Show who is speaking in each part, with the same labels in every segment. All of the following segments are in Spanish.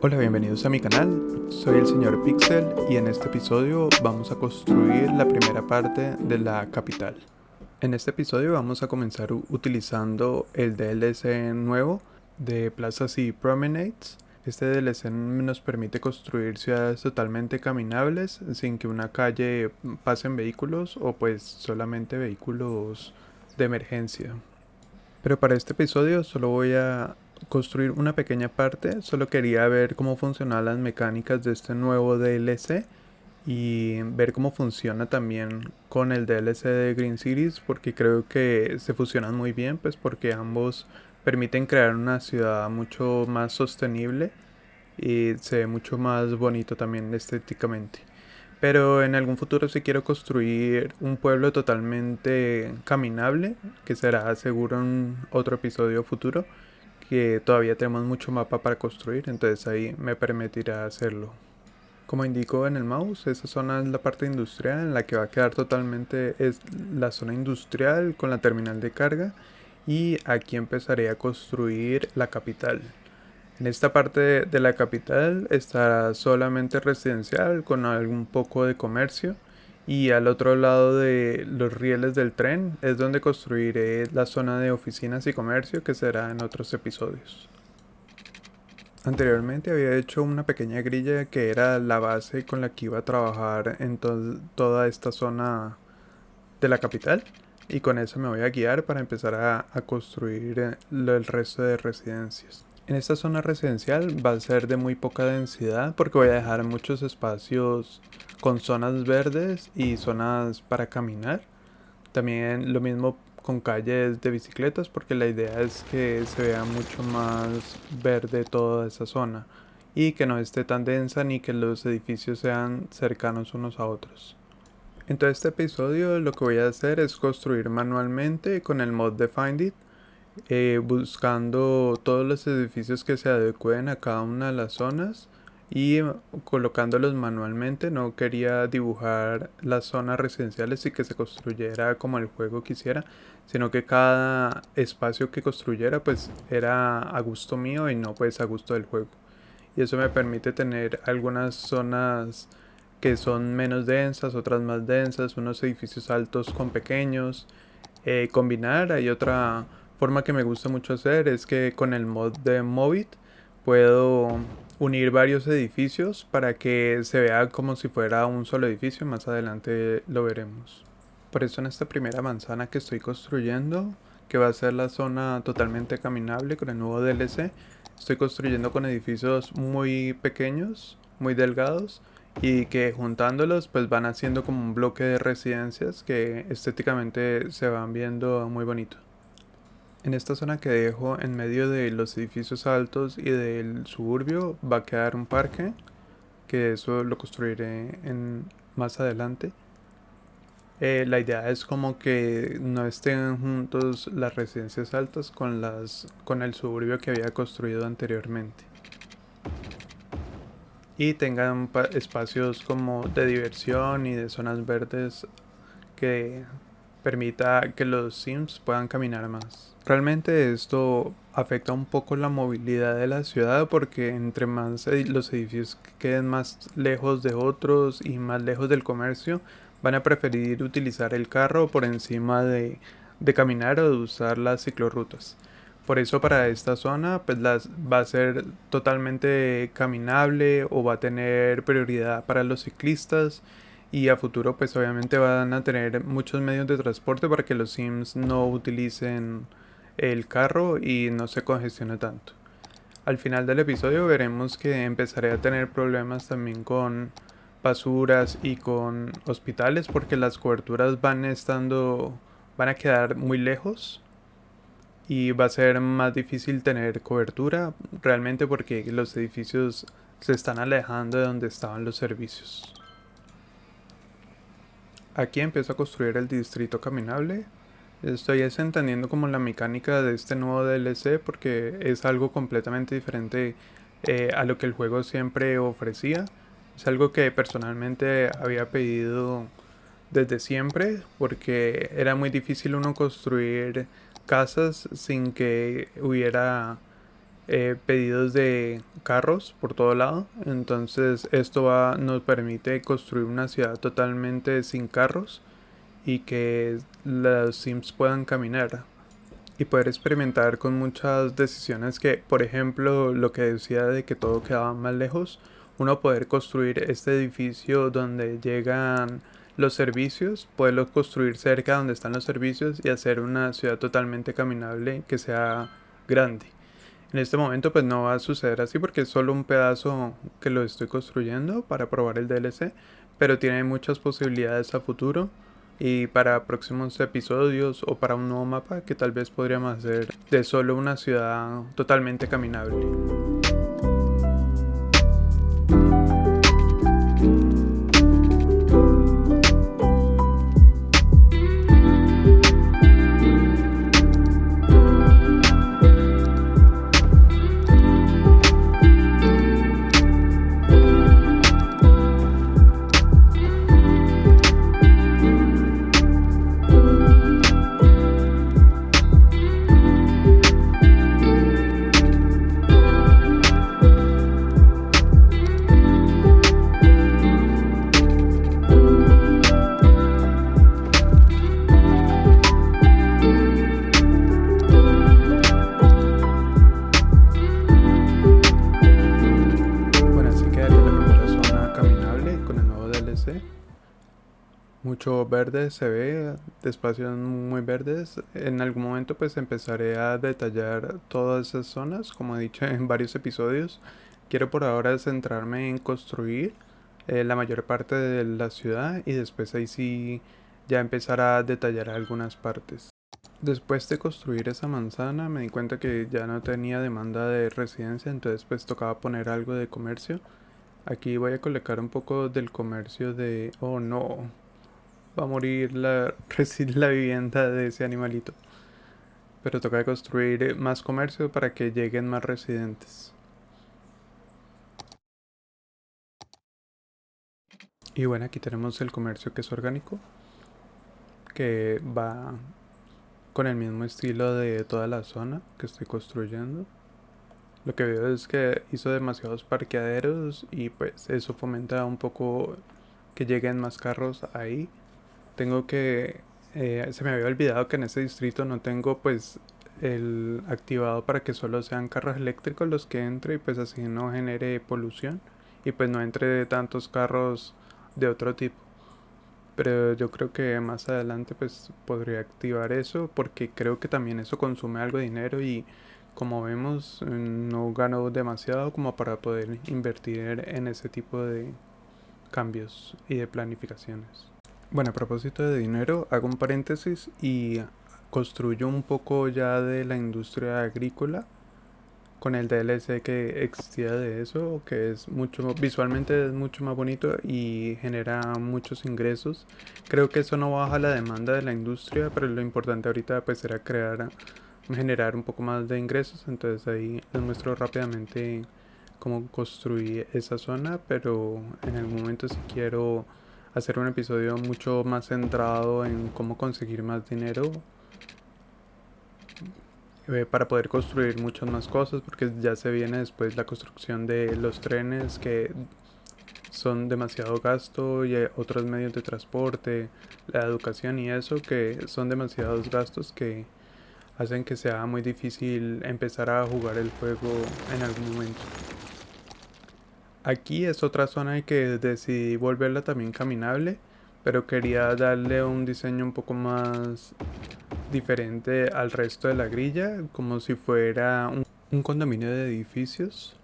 Speaker 1: Hola, bienvenidos a mi canal, soy el señor Pixel y en este episodio vamos a construir la primera parte de la capital. En este episodio vamos a comenzar utilizando el DLC nuevo de plazas y promenades. Este DLC nos permite construir ciudades totalmente caminables sin que una calle pasen vehículos o pues solamente vehículos de emergencia. Pero para este episodio solo voy a construir una pequeña parte. Solo quería ver cómo funcionan las mecánicas de este nuevo DLC y ver cómo funciona también con el DLC de Green Cities, porque creo que se fusionan muy bien, pues porque ambos permiten crear una ciudad mucho más sostenible y se ve mucho más bonito también estéticamente. Pero en algún futuro sí quiero construir un pueblo totalmente caminable, que será seguro en otro episodio futuro, que todavía tenemos mucho mapa para construir, entonces ahí me permitirá hacerlo. Como indico en el mouse, esa zona es la parte industrial en la que va a quedar totalmente es la zona industrial con la terminal de carga y aquí empezaré a construir la capital. En esta parte de la capital estará solamente residencial con algún poco de comercio y al otro lado de los rieles del tren es donde construiré la zona de oficinas y comercio que será en otros episodios. Anteriormente había hecho una pequeña grilla que era la base con la que iba a trabajar en toda esta zona de la capital y con eso me voy a guiar para empezar a construir el resto de residencias. En esta zona residencial va a ser de muy poca densidad porque voy a dejar muchos espacios con zonas verdes y zonas para caminar. También lo mismo con calles de bicicletas porque la idea es que se vea mucho más verde toda esa zona y que no esté tan densa ni que los edificios sean cercanos unos a otros. En todo este episodio lo que voy a hacer es construir manualmente con el mod de Find It, buscando todos los edificios que se adecuen a cada una de las zonas y colocándolos manualmente. No quería dibujar las zonas residenciales y que se construyera como el juego quisiera, sino que cada espacio que construyera pues era a gusto mío y no pues a gusto del juego. Y eso me permite tener algunas zonas que son menos densas, otras más densas, unos edificios altos con pequeños, combinar. Hay otra forma que me gusta mucho hacer, es que con el mod de Movit puedo unir varios edificios para que se vea como si fuera un solo edificio. Más adelante lo veremos. Por eso en esta primera manzana que estoy construyendo, que va a ser la zona totalmente caminable con el nuevo DLC, estoy construyendo con edificios muy pequeños, muy delgados y que juntándolos pues van haciendo como un bloque de residencias que estéticamente se van viendo muy bonito. En esta zona que dejo en medio de los edificios altos y del suburbio va a quedar un parque, que eso lo construiré más adelante. La idea es como que no estén juntos las residencias altas con el suburbio que había construido anteriormente. Y tengan espacios como de diversión y de zonas verdes que permita que los Sims puedan caminar más. Realmente esto afecta un poco la movilidad de la ciudad porque entre más los edificios queden más lejos de otros y más lejos del comercio, van a preferir utilizar el carro por encima de caminar o de usar las ciclorrutas. Por eso para esta zona pues va a ser totalmente caminable o va a tener prioridad para los ciclistas y a futuro pues obviamente van a tener muchos medios de transporte para que los Sims no utilicen el carro y no se congestione tanto. Al final del episodio veremos que empezaré a tener problemas también con basuras y con hospitales porque las coberturas van a quedar muy lejos y va a ser más difícil tener cobertura realmente porque los edificios se están alejando de donde estaban los servicios. Aquí empiezo a construir el distrito caminable. Estoy entendiendo como la mecánica de este nuevo DLC porque es algo completamente diferente a lo que el juego siempre ofrecía. Es algo que personalmente había pedido desde siempre porque era muy difícil uno construir casas sin que hubiera pedidos de carros por todo lado. Entonces esto nos permite construir una ciudad totalmente sin carros y que los Sims puedan caminar y poder experimentar con muchas decisiones que, por ejemplo, lo que decía de que todo quedaba más lejos, uno poder construir este edificio donde llegan los servicios, poderlos construir cerca donde están los servicios y hacer una ciudad totalmente caminable que sea grande. En este momento pues no va a suceder así porque es solo un pedazo que lo estoy construyendo para probar el DLC, pero tiene muchas posibilidades a futuro y para próximos episodios o para un nuevo mapa que tal vez podríamos hacer de solo una ciudad totalmente caminable. Mucho verde se ve, de espacios muy verdes. En algún momento pues empezaré a detallar todas esas zonas, como he dicho en varios episodios. Quiero por ahora centrarme en construir la mayor parte de la ciudad y después ahí sí ya empezar a detallar algunas partes. Después de construir esa manzana me di cuenta que ya no tenía demanda de residencia, entonces pues tocaba poner algo de comercio. Aquí voy a colocar un poco del comercio de... Oh no, va a morir la vivienda de ese animalito. Pero toca construir más comercio para que lleguen más residentes. Y bueno, aquí tenemos el comercio que es orgánico, que va con el mismo estilo de toda la zona que estoy construyendo. Lo que veo es que hizo demasiados parqueaderos y pues eso fomenta un poco que lleguen más carros ahí. Tengo que... se me había olvidado que en este distrito no tengo pues el activado para que solo sean carros eléctricos los que entre y pues así no genere polución y pues no entre tantos carros de otro tipo. Pero yo creo que más adelante pues podría activar eso porque creo que también eso consume algo de dinero y como vemos no gano demasiado como para poder invertir en ese tipo de cambios y de planificaciones. Bueno, a propósito de dinero, hago un paréntesis y construyo un poco ya de la industria agrícola con el DLC que existía de eso, que es mucho, visualmente es mucho más bonito y genera muchos ingresos. Creo que eso no baja la demanda de la industria, pero lo importante ahorita pues era generar un poco más de ingresos. Entonces ahí les muestro rápidamente cómo construí esa zona, pero en algún momento si quiero hacer un episodio mucho más centrado en cómo conseguir más dinero para poder construir muchas más cosas, porque ya se viene después la construcción de los trenes que son demasiado gasto y otros medios de transporte, la educación y eso que son demasiados gastos que hacen que sea muy difícil empezar a jugar el juego en algún momento. Aquí es otra zona en que decidí volverla también caminable, pero quería darle un diseño un poco más diferente al resto de la grilla, como si fuera un condominio de edificios.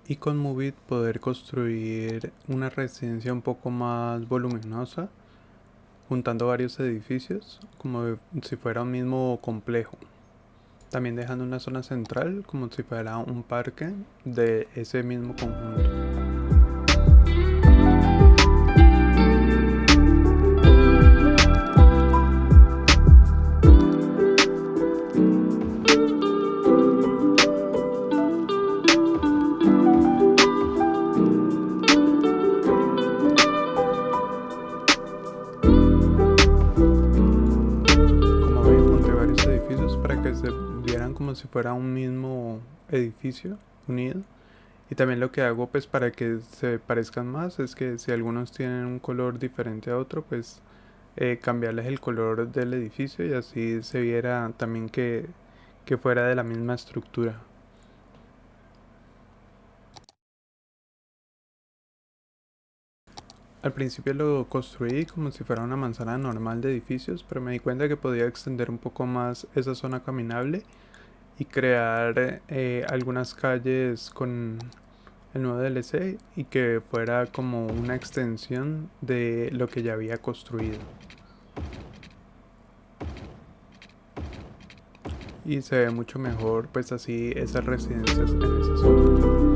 Speaker 1: Y con Move It poder construir una residencia un poco más voluminosa, juntando varios edificios, como si fuera un mismo complejo. También dejando una zona central como si fuera un parque de ese mismo conjunto. fuera un mismo edificio unido. Y también lo que hago pues para que se parezcan más es que si algunos tienen un color diferente a otro, pues cambiarles el color del edificio y así se viera también que fuera de la misma estructura. Al principio lo construí como si fuera una manzana normal de edificios, pero me di cuenta que podía extender un poco más esa zona caminable y crear algunas calles con el nuevo DLC y que fuera como una extensión de lo que ya había construido. Y se ve mucho mejor pues así esas residencias en esa zona.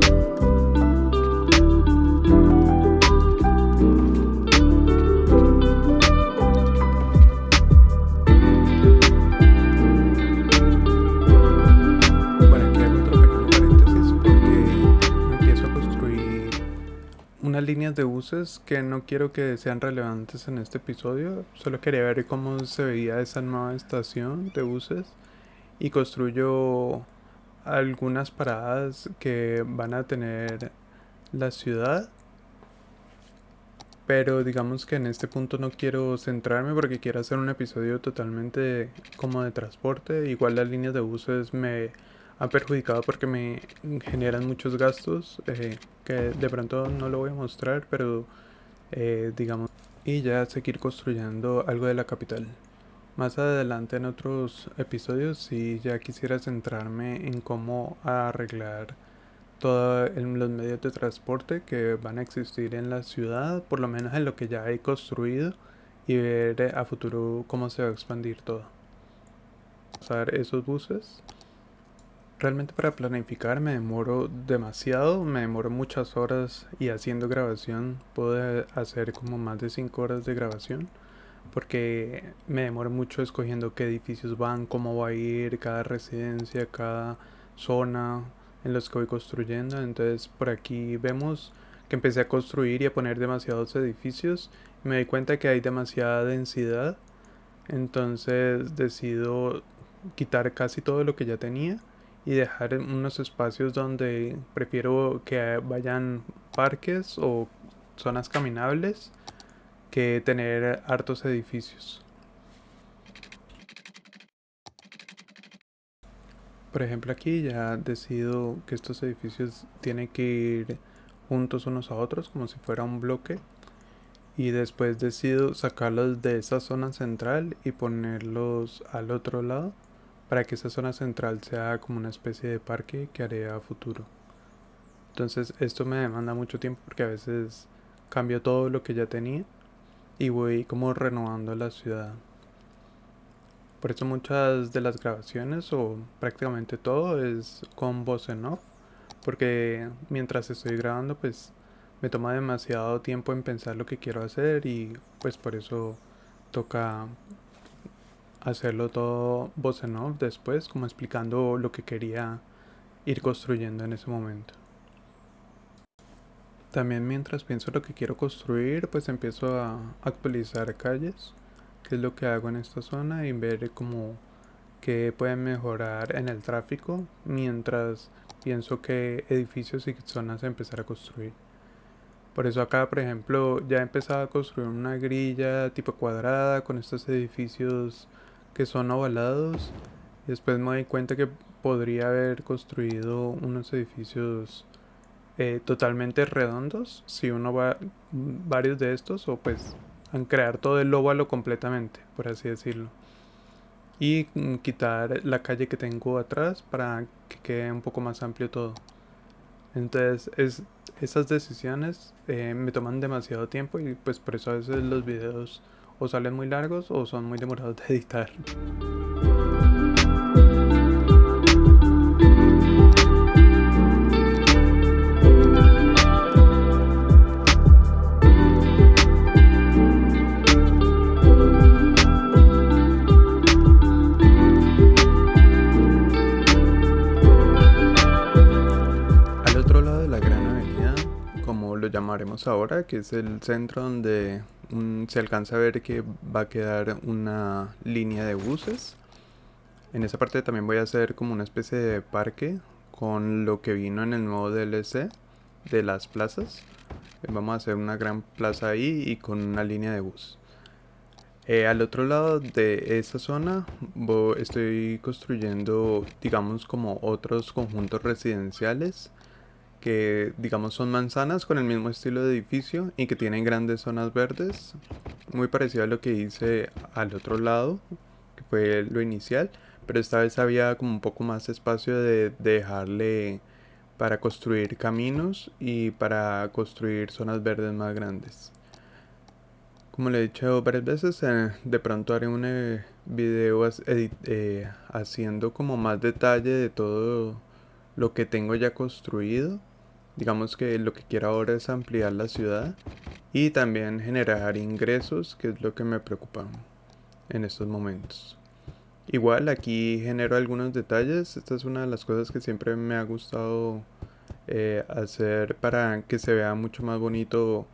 Speaker 1: Bueno, aquí hago otro pequeño paréntesis porque empiezo a construir unas líneas de buses que no quiero que sean relevantes en este episodio. Solo quería ver cómo se veía esa nueva estación de buses y construyo algunas paradas que van a tener la ciudad. Pero digamos que en este punto no quiero centrarme porque quiero hacer un episodio totalmente como de transporte. Igual las líneas de buses me han perjudicado porque me generan muchos gastos que de pronto no lo voy a mostrar, pero digamos, y ya seguir construyendo algo de la capital. Más adelante en otros episodios sí ya quisiera centrarme en cómo arreglar todos los medios de transporte que van a existir en la ciudad, por lo menos en lo que ya he construido, y ver a futuro cómo se va a expandir todo. Usar esos buses. Realmente para planificar me demoro demasiado, me demoro muchas horas y haciendo grabación puedo hacer como más de 5 horas de grabación porque me demoro mucho escogiendo qué edificios van, cómo va a ir cada residencia, cada zona en los que voy construyendo. Entonces por aquí vemos que empecé a construir y a poner demasiados edificios y me di cuenta que hay demasiada densidad, entonces decido quitar casi todo lo que ya tenía y dejar unos espacios donde prefiero que vayan parques o zonas caminables que tener hartos edificios. Por ejemplo, aquí ya decido que estos edificios tienen que ir juntos unos a otros como si fuera un bloque y después decido sacarlos de esa zona central y ponerlos al otro lado para que esa zona central sea como una especie de parque que haré a futuro. Entonces esto me demanda mucho tiempo porque a veces cambio todo lo que ya tenía y voy como renovando la ciudad. Por eso muchas de las grabaciones o prácticamente todo es con voz en off, porque mientras estoy grabando pues me toma demasiado tiempo en pensar lo que quiero hacer y pues por eso toca hacerlo todo voz en off después, como explicando lo que quería ir construyendo en ese momento. También mientras pienso lo que quiero construir, pues empiezo a actualizar calles, que es lo que hago en esta zona, y ver cómo que pueden mejorar en el tráfico mientras pienso qué edificios y zonas empezar a construir. Por eso acá, por ejemplo, ya he empezado a construir una grilla tipo cuadrada con estos edificios que son ovalados. Y después me doy cuenta que podría haber construido unos edificios totalmente redondos si uno va varios de estos o pues en crear todo el óvalo completamente, por así decirlo. Y quitar la calle que tengo atrás para que quede un poco más amplio todo. Entonces esas decisiones me toman demasiado tiempo y pues por eso a veces los videos o salen muy largos o son muy demorados de editar. Al otro lado de la gran avenida, como lo llamaremos ahora, que es el centro donde se alcanza a ver que va a quedar una línea de buses. En esa parte también voy a hacer como una especie de parque con lo que vino en el nuevo DLC de las plazas. Vamos a hacer una gran plaza ahí y con una línea de bus. Al otro lado de esta zona estoy construyendo, digamos, como otros conjuntos residenciales que, digamos, son manzanas con el mismo estilo de edificio y que tienen grandes zonas verdes, muy parecido a lo que hice al otro lado, que fue lo inicial, pero esta vez había como un poco más espacio de dejarle para construir caminos y para construir zonas verdes más grandes. Como le he dicho varias veces, de pronto haré un video haciendo como más detalle de todo lo que tengo ya construido. Digamos que lo que quiero ahora es ampliar la ciudad y también generar ingresos, que es lo que me preocupa en estos momentos. Igual aquí genero algunos detalles. Esta es una de las cosas que siempre me ha gustado hacer para que se vea mucho más bonito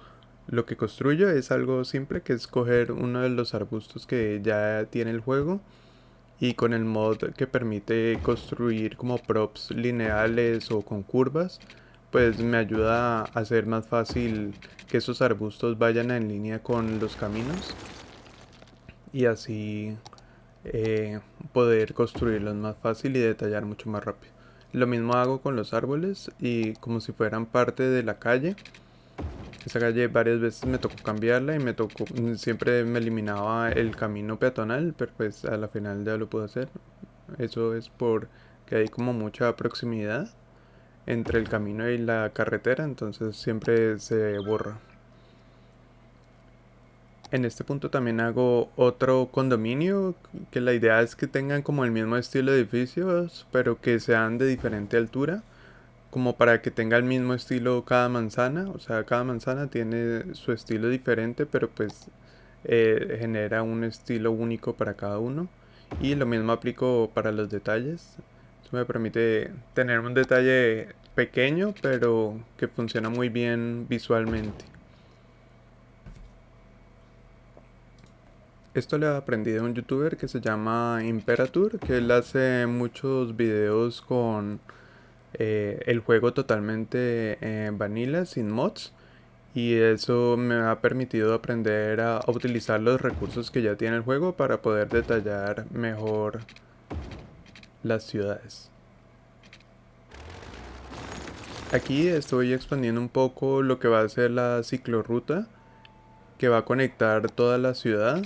Speaker 1: lo que construyo. Es algo simple, que es coger uno de los arbustos que ya tiene el juego y con el mod que permite construir como props lineales o con curvas, pues me ayuda a hacer más fácil que esos arbustos vayan en línea con los caminos y así poder construirlos más fácil y detallar mucho más rápido. Lo mismo hago con los árboles y como si fueran parte de la calle. Esa calle varias veces me tocó cambiarla y siempre me eliminaba el camino peatonal, pero pues a la final ya lo puedo hacer. Eso es porque hay como mucha proximidad entre el camino y la carretera, entonces siempre se borra. En este punto también hago otro condominio, que la idea es que tengan como el mismo estilo de edificios, pero que sean de diferente altura, como para que tenga el mismo estilo cada manzana. O sea, cada manzana tiene su estilo diferente, pero pues genera un estilo único para cada uno. Y lo mismo aplico para los detalles. Eso me permite tener un detalle pequeño, pero que funciona muy bien visualmente. Esto lo aprendí de un youtuber que se llama Imperatur, que él hace muchos videos con el juego totalmente vanilla, sin mods. Y eso me ha permitido aprender a utilizar los recursos que ya tiene el juego para poder detallar mejor las ciudades. Aquí estoy expandiendo un poco lo que va a ser la ciclorruta, que va a conectar toda la ciudad.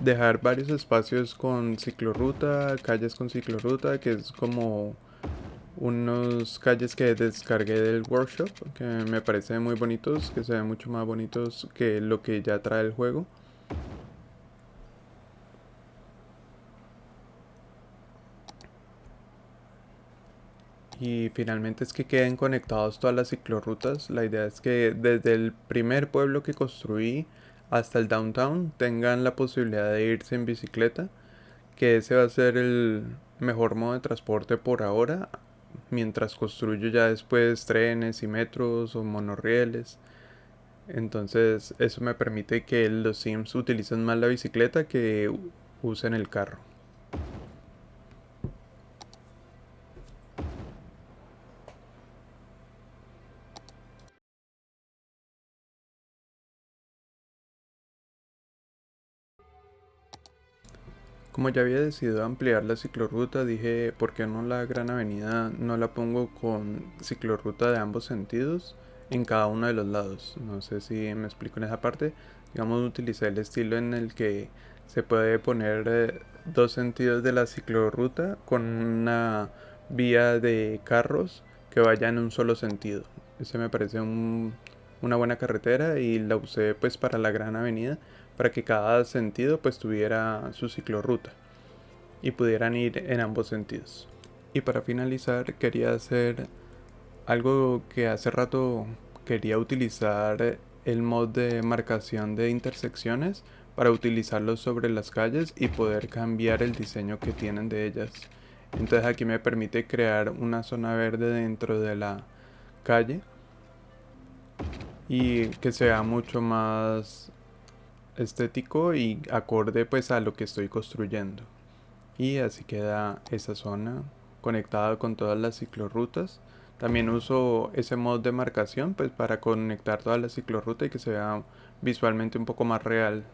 Speaker 1: Dejar varios espacios con ciclorruta, calles con ciclorruta, que es como unos calles que descargué del workshop, que me parecen muy bonitos, que se ven mucho más bonitos que lo que ya trae el juego. Y finalmente es que queden conectados todas las ciclorrutas. La idea es que desde el primer pueblo que construí hasta el downtown tengan la posibilidad de irse en bicicleta, que ese va a ser el mejor modo de transporte por ahora, mientras construyo ya después trenes y metros o monorrieles. Entonces eso me permite que los Sims utilicen más la bicicleta que usen el carro. Como ya había decidido ampliar la ciclorruta, dije, ¿por qué no la Gran Avenida no la pongo con ciclorruta de ambos sentidos en cada uno de los lados? No sé si me explico en esa parte. Digamos, utilicé el estilo en el que se puede poner dos sentidos de la ciclorruta con una vía de carros que vaya en un solo sentido. Ese me parece una buena carretera y la usé pues para la Gran Avenida, para que cada sentido pues tuviera su ciclorruta y pudieran ir en ambos sentidos. Y para finalizar quería hacer algo que hace rato quería utilizar, el mod de marcación de intersecciones para utilizarlo sobre las calles y poder cambiar el diseño que tienen de ellas. Entonces aquí me permite crear una zona verde dentro de la calle y que sea mucho más estético y acorde pues a lo que estoy construyendo. Y así queda esa zona conectada con todas las ciclorrutas. También uso ese mod de marcación pues para conectar todas las ciclorrutas y que se vea visualmente un poco más real.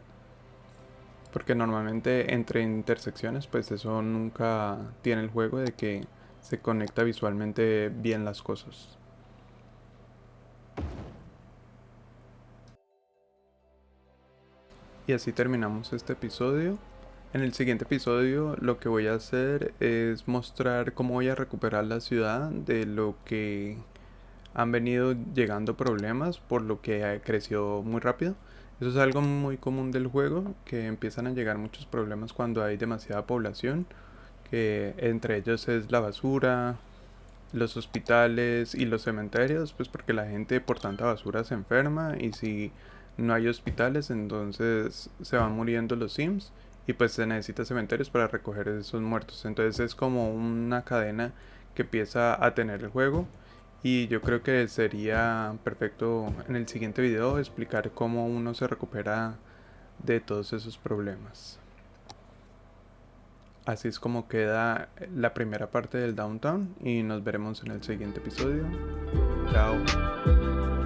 Speaker 1: Porque normalmente entre intersecciones pues eso nunca tiene el juego de que se conecta visualmente bien las cosas. Y así terminamos este episodio. En el siguiente episodio lo que voy a hacer es mostrar cómo voy a recuperar la ciudad de lo que han venido llegando problemas por lo que creció muy rápido. Eso es algo muy común del juego, que empiezan a llegar muchos problemas cuando hay demasiada población, que entre ellos es la basura, los hospitales y los cementerios, pues porque la gente por tanta basura se enferma y si no hay hospitales entonces se van muriendo los Sims y pues se necesita cementerios para recoger esos muertos. Entonces es como una cadena que empieza a tener el juego y yo creo que sería perfecto en el siguiente video explicar cómo uno se recupera de todos esos problemas. Así es como queda la primera parte del Downtown y nos veremos en el siguiente episodio. Chao.